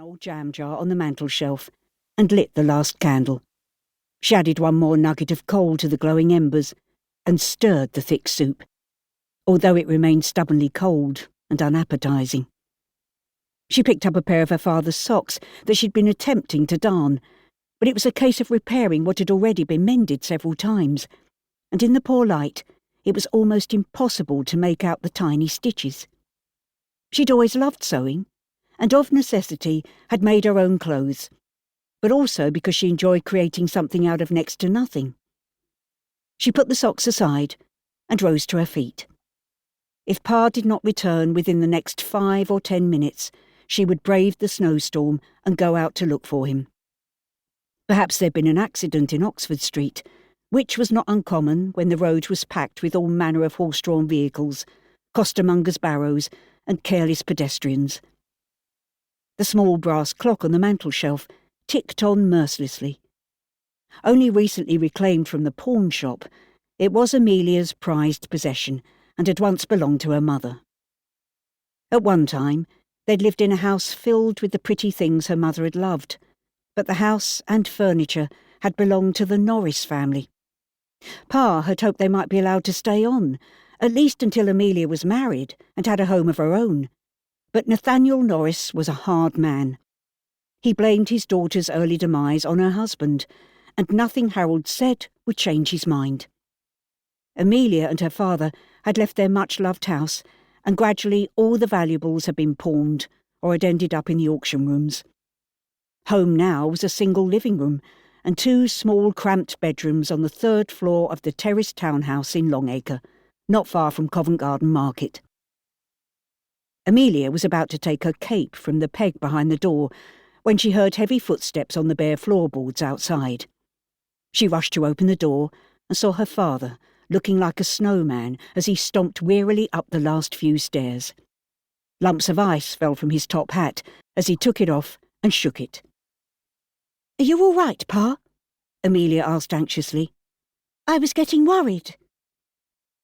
old jam jar on the mantel-shelf and lit the last candle. She added one more nugget of coal to the glowing embers and stirred the thick soup, although it remained stubbornly cold and unappetising. She picked up a pair of her father's socks that she'd been attempting to darn, but it was a case of repairing what had already been mended several times, and in the poor light it was almost impossible to make out the tiny stitches. She'd always loved sewing, and of necessity had made her own clothes, but also because she enjoyed creating something out of next to nothing. She put the socks aside and rose to her feet. If Pa did not return within the next 5 or 10 minutes, she would brave the snowstorm and go out to look for him. Perhaps there'd been an accident in Oxford Street, which was not uncommon when the road was packed with all manner of horse-drawn vehicles, costermongers' barrows, and careless pedestrians. The small brass clock on the mantel-shelf ticked on mercilessly. Only recently reclaimed from the pawn shop, it was Amelia's prized possession and had once belonged to her mother. At one time, they'd lived in a house filled with the pretty things her mother had loved, but the house and furniture had belonged to the Norris family. Pa had hoped they might be allowed to stay on, at least until Amelia was married and had a home of her own. But Nathaniel Norris was a hard man. He blamed his daughter's early demise on her husband, and nothing Harold said would change his mind. Amelia and her father had left their much-loved house, and gradually all the valuables had been pawned or had ended up in the auction rooms. Home now was a single living room and 2 small cramped bedrooms on the 3rd floor of the terraced townhouse in Longacre, not far from Covent Garden Market. Amelia was about to take her cape from the peg behind the door when she heard heavy footsteps on the bare floorboards outside. She rushed to open the door and saw her father, looking like a snowman as he stomped wearily up the last few stairs. Lumps of ice fell from his top hat as he took it off and shook it. "Are you all right, Pa?" Amelia asked anxiously. "I was getting worried."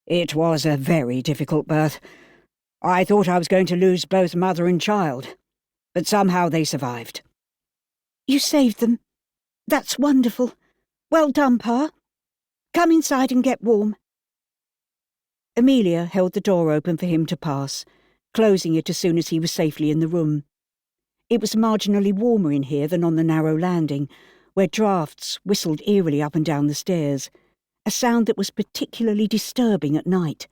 "It was a very difficult birth. I thought I was going to lose both mother and child, but somehow they survived." "You saved them. That's wonderful. Well done, Pa. Come inside and get warm." Amelia held the door open for him to pass, closing it as soon as he was safely in the room. It was marginally warmer in here than on the narrow landing, where draughts whistled eerily up and down the stairs, a sound that was particularly disturbing at night.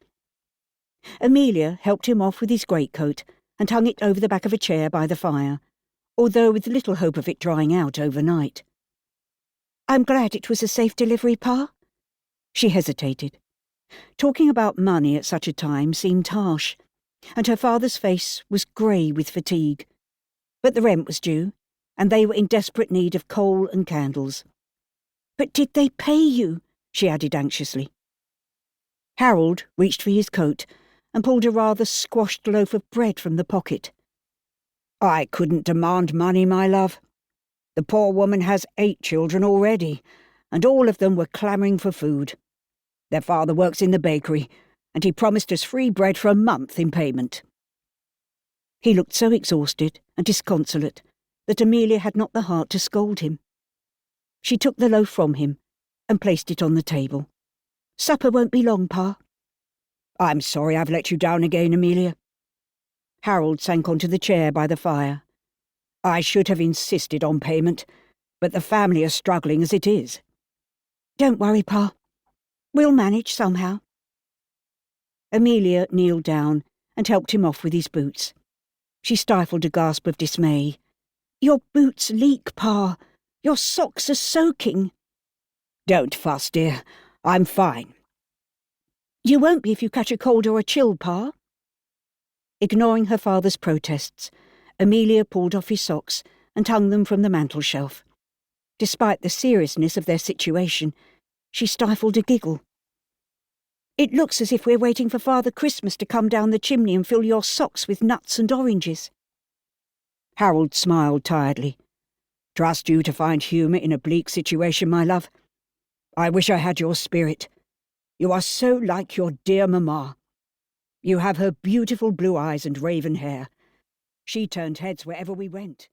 Amelia helped him off with his greatcoat and hung it over the back of a chair by the fire, although with little hope of it drying out overnight. "I'm glad it was a safe delivery, Pa." She hesitated. Talking about money at such a time seemed harsh, and her father's face was grey with fatigue. But the rent was due, and they were in desperate need of coal and candles. "But did they pay you?" she added anxiously. Harold reached for his coat and pulled a rather squashed loaf of bread from the pocket. "I couldn't demand money, my love. The poor woman has 8 children already, and all of them were clamouring for food. Their father works in the bakery, and he promised us free bread for a month in payment." He looked so exhausted and disconsolate that Amelia had not the heart to scold him. She took the loaf from him and placed it on the table. "Supper won't be long, Pa." "I'm sorry I've let you down again, Amelia." Harold sank onto the chair by the fire. "I should have insisted on payment, but the family are struggling as it is." "Don't worry, Pa. We'll manage somehow." Amelia kneeled down and helped him off with his boots. She stifled a gasp of dismay. "Your boots leak, Pa. Your socks are soaking." "Don't fuss, dear. I'm fine." "You won't be if you catch a cold or a chill, Pa." Ignoring her father's protests, Amelia pulled off his socks and hung them from the mantel-shelf. Despite the seriousness of their situation, she stifled a giggle. "It looks as if we're waiting for Father Christmas to come down the chimney and fill your socks with nuts and oranges." Harold smiled tiredly. "Trust you to find humour in a bleak situation, my love. I wish I had your spirit. You are so like your dear mamma. You have her beautiful blue eyes and raven hair. She turned heads wherever we went."